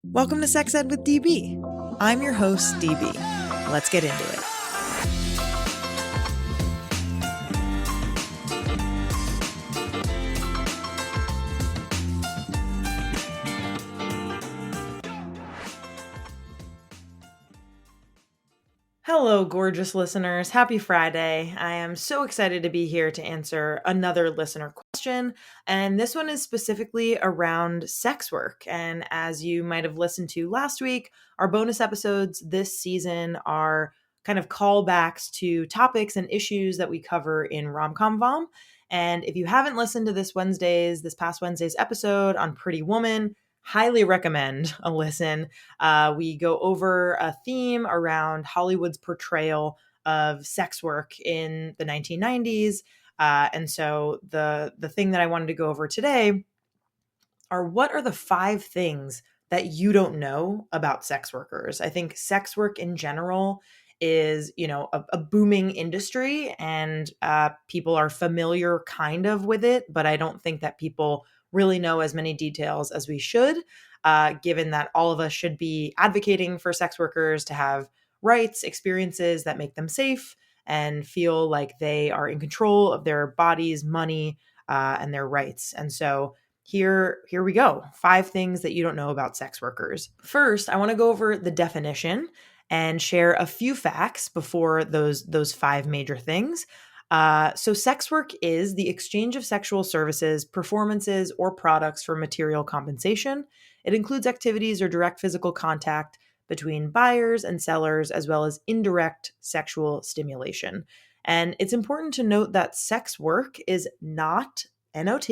Welcome to Sex Ed with DB. I'm your host, DB. Let's get into it. Hello, gorgeous listeners. Happy Friday. I am so excited to be here to answer another listener question. And this one is specifically around sex work. And as you might have listened to last week, our bonus episodes this season are kind of callbacks to topics and issues that we cover in Rom-Com Vom. And if you haven't listened to this past Wednesday's episode on Pretty Woman, highly recommend a listen. We go over a theme around Hollywood's portrayal of sex work in the 1990s. And so the thing that I wanted to go over today are what are the 5 things that you don't know about sex workers? I think sex work in general is, a booming industry, and people are familiar kind of with it, but I don't think that people really know as many details as we should, given that all of us should be advocating for sex workers to have rights, experiences that make them safe and feel like they are in control of their bodies, money, and their rights. And so here we go. 5 things that you don't know about sex workers. First, I want to go over the definition and share a few facts before those 5 major things. So sex work is the exchange of sexual services, performances, or products for material compensation. It includes activities or direct physical contact between buyers and sellers, as well as indirect sexual stimulation. And it's important to note that sex work is not, NOT,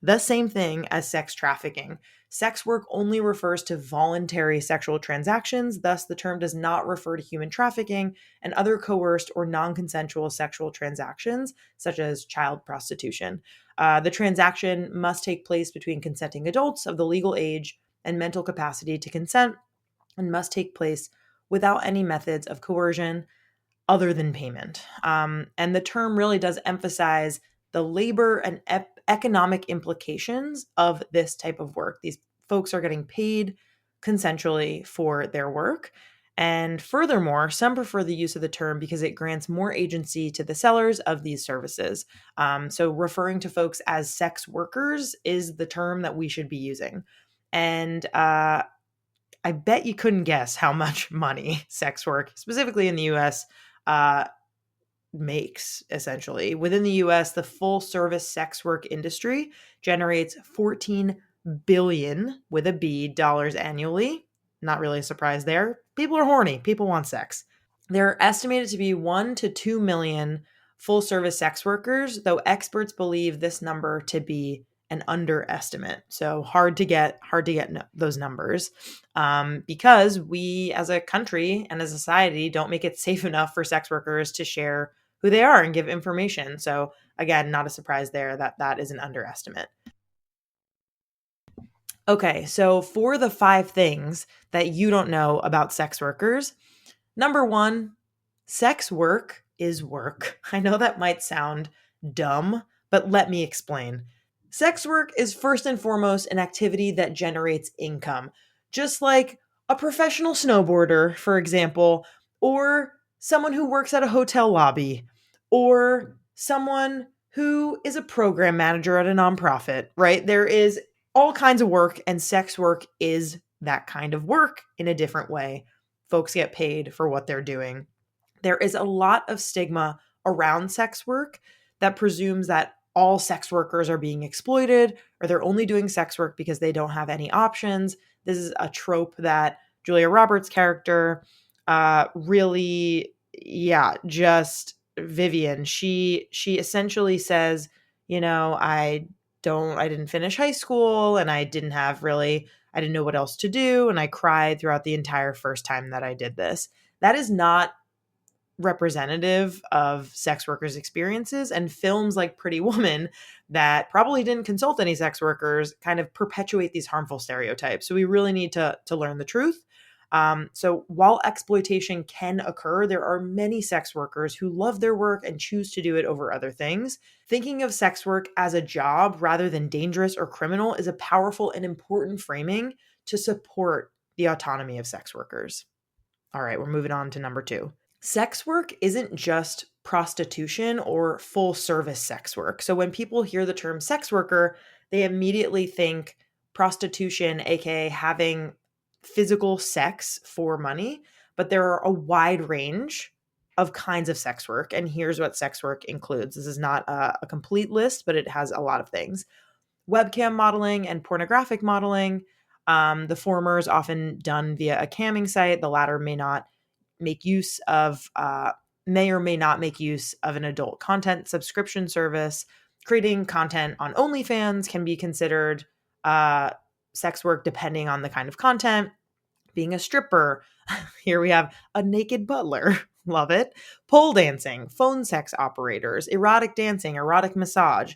the same thing as sex trafficking. Sex work only refers to voluntary sexual transactions, thus, the term does not refer to human trafficking and other coerced or non consensual sexual transactions, such as child prostitution. The transaction must take place between consenting adults of the legal age and mental capacity to consent, and must take place without any methods of coercion other than payment. And the term really does emphasize the labor and economic implications of this type of work. These folks are getting paid consensually for their work. And furthermore, some prefer the use of the term because it grants more agency to the sellers of these services. So referring to folks as sex workers is the term that we should be using. And I bet you couldn't guess how much money sex work, specifically in the US, makes. Essentially, within the US, the full service sex work industry generates 14 billion with a B dollars annually. Not really a surprise there. People are horny. People want sex. There are estimated to be 1 to 2 million full service sex workers, though experts believe this number to be an underestimate. So hard to get those numbers because we as a country and as a society don't make it safe enough for sex workers to share who they are and give information. So again, not a surprise there that is an underestimate. Okay, so for the 5 things that you don't know about sex workers, number 1, sex work is work. I know that might sound dumb, but let me explain. Sex work is first and foremost an activity that generates income, just like a professional snowboarder, for example, or someone who works at a hotel lobby, or someone who is a program manager at a nonprofit, right? There is all kinds of work, and sex work is that kind of work in a different way. Folks get paid for what they're doing. There is a lot of stigma around sex work that presumes that all sex workers are being exploited or they're only doing sex work because they don't have any options. This is a trope that Julia Roberts' character really, just Vivian. She essentially says, I didn't finish high school and I didn't know what else to do. And I cried throughout the entire first time that I did this. That is not representative of sex workers' experiences, and films like Pretty Woman that probably didn't consult any sex workers kind of perpetuate these harmful stereotypes. So we really need to learn the truth. So while exploitation can occur, there are many sex workers who love their work and choose to do it over other things. Thinking of sex work as a job rather than dangerous or criminal is a powerful and important framing to support the autonomy of sex workers. All right, we're moving on to number 2. Sex work isn't just prostitution or full service sex work. So when people hear the term sex worker, they immediately think prostitution, aka having physical sex for money. But there are a wide range of kinds of sex work. And here's what sex work includes. This is not a complete list, but it has a lot of things. Webcam modeling and pornographic modeling. The former is often done via a camming site. The latter may or may not make use of an adult content subscription service. Creating content on OnlyFans can be considered sex work depending on the kind of content. Being a stripper, here we have a naked butler, love it. Pole dancing, phone sex operators, erotic dancing, erotic massage,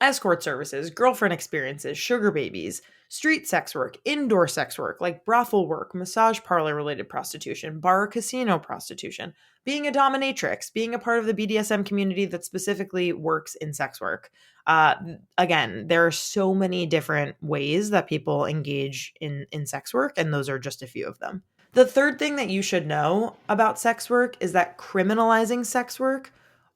escort services, girlfriend experiences, sugar babies, street sex work, indoor sex work like brothel work, massage parlor related prostitution, bar casino prostitution, being a dominatrix, being a part of the BDSM community that specifically works in sex work. Again, there are so many different ways that people engage in sex work, and those are just a few of them. The third thing that you should know about sex work is that criminalizing sex work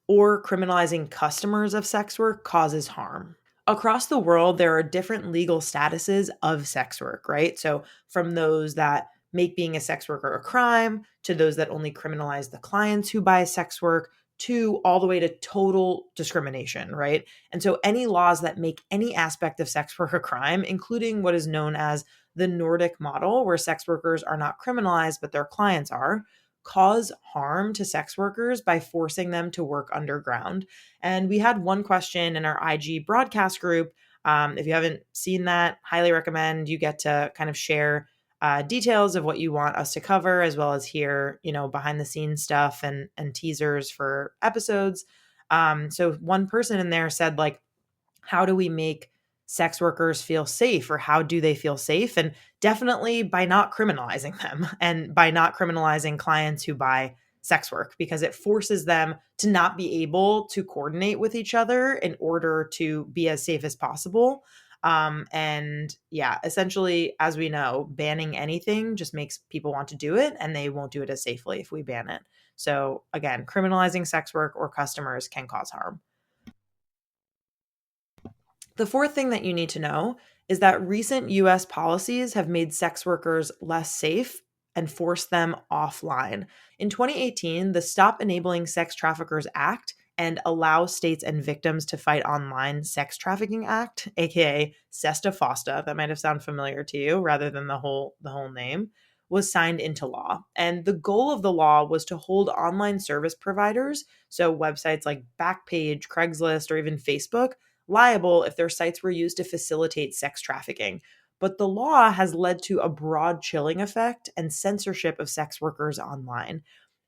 or criminalizing customers of sex work causes harm. Across the world, there are different legal statuses of sex work, right? So from those that make being a sex worker a crime, to those that only criminalize the clients who buy sex work, to all the way to total discrimination, right? And so any laws that make any aspect of sex work a crime, including what is known as the Nordic model, where sex workers are not criminalized, but their clients are, cause harm to sex workers by forcing them to work underground. And we had one question in our IG broadcast group. If you haven't seen that, highly recommend. You get to kind of share details of what you want us to cover, as well as hear, behind the scenes stuff and teasers for episodes. So one person in there said, like, how do we make sex workers feel safe, or how do they feel safe? And definitely by not criminalizing them and by not criminalizing clients who buy sex work, because it forces them to not be able to coordinate with each other in order to be as safe as possible. And yeah, essentially, as we know, banning anything just makes people want to do it, and they won't do it as safely if we ban it. So again, criminalizing sex work or customers can cause harm. The fourth thing that you need to know is that recent US policies have made sex workers less safe and forced them offline. In 2018, the Stop Enabling Sex Traffickers Act and Allow States and Victims to Fight Online Sex Trafficking Act, aka SESTA FOSTA, that might have sounded familiar to you rather than the whole name, was signed into law. And the goal of the law was to hold online service providers, so websites like Backpage, Craigslist, or even Facebook, liable if their sites were used to facilitate sex trafficking. But the law has led to a broad chilling effect and censorship of sex workers online.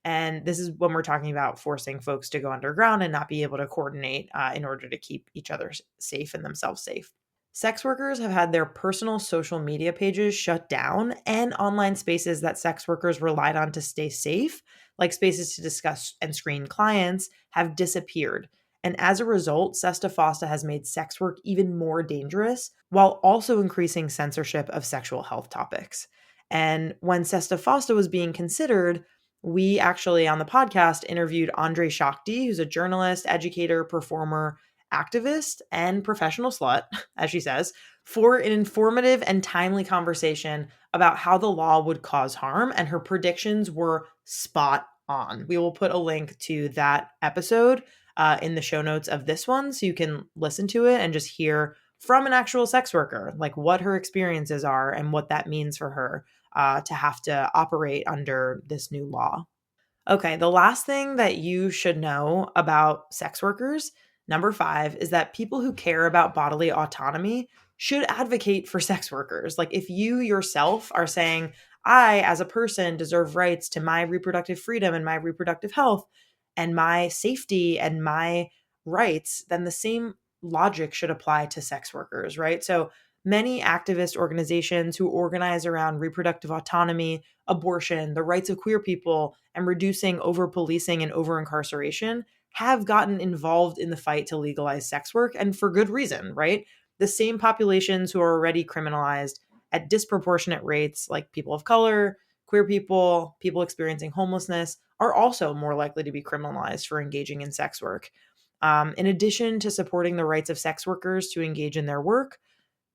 And this is when we're talking about forcing folks to go underground and not be able to coordinate in order to keep each other safe and themselves safe. Sex workers have had their personal social media pages shut down, and online spaces that sex workers relied on to stay safe, like spaces to discuss and screen clients, have disappeared. And as a result, SESTA FOSTA has made sex work even more dangerous while also increasing censorship of sexual health topics. And when SESTA FOSTA was being considered, we actually on the podcast interviewed Andre Shakti, who's a journalist, educator, performer, activist, and professional slut, as she says, for an informative and timely conversation about how the law would cause harm, and her predictions were spot on. We will put a link to that episode in the show notes of this one, so you can listen to it and just hear from an actual sex worker, like what her experiences are and what that means for her to have to operate under this new law. Okay, the last thing that you should know about sex workers, number 5, is that people who care about bodily autonomy should advocate for sex workers. Like if you yourself are saying, I, as a person, deserve rights to my reproductive freedom and my reproductive health and my safety and my rights, then the same logic should apply to sex workers, right? So many activist organizations who organize around reproductive autonomy, abortion, the rights of queer people, and reducing over-policing and over-incarceration have gotten involved in the fight to legalize sex work, and for good reason, right? The same populations who are already criminalized at disproportionate rates, like people of color, queer people, people experiencing homelessness, are also more likely to be criminalized for engaging in sex work. In addition to supporting the rights of sex workers to engage in their work,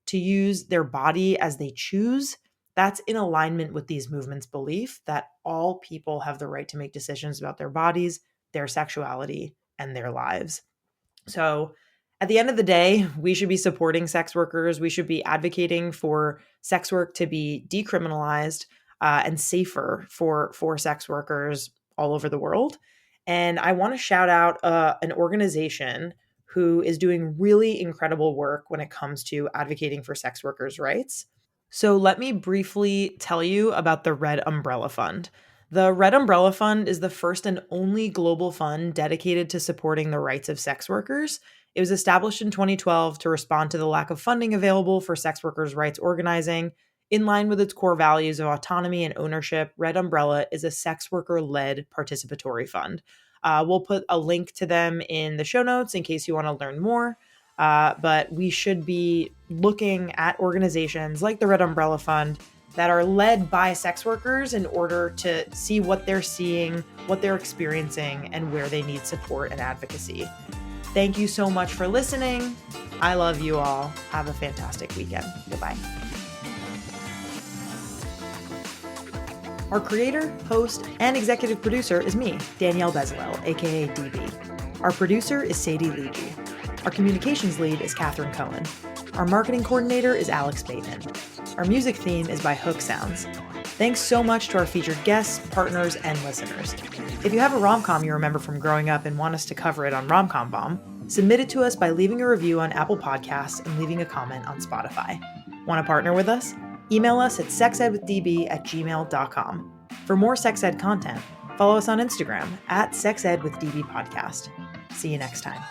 to use their body as they choose, that's in alignment with these movements' belief that all people have the right to make decisions about their bodies, their sexuality, and their lives. So at the end of the day, we should be supporting sex workers. We should be advocating for sex work to be decriminalized and safer for sex workers all over the world. And I want to shout out an organization who is doing really incredible work when it comes to advocating for sex workers' rights. So let me briefly tell you about the Red Umbrella Fund. The Red Umbrella Fund is the first and only global fund dedicated to supporting the rights of sex workers. It was established in 2012 to respond to the lack of funding available for sex workers' rights organizing. In line with its core values of autonomy and ownership, Red Umbrella is a sex worker-led participatory fund. We'll put a link to them in the show notes in case you want to learn more. But we should be looking at organizations like the Red Umbrella Fund that are led by sex workers in order to see what they're seeing, what they're experiencing, and where they need support and advocacy. Thank you so much for listening. I love you all. Have a fantastic weekend. Goodbye. Our creator, host, and executive producer is me, Danielle Bezalel, aka DB. Our producer is Sadie Levy. Our communications lead is Catherine Cohen. Our marketing coordinator is Alex Bateman. Our music theme is by Hook Sounds. Thanks so much to our featured guests, partners, and listeners. If you have a rom-com you remember from growing up and want us to cover it on Rom-Com Bomb, submit it to us by leaving a review on Apple Podcasts and leaving a comment on Spotify. Want to partner with us? Email us at sexedwithdb@gmail.com. For more sex ed content, follow us on Instagram @sexedwithdbpodcast. See you next time.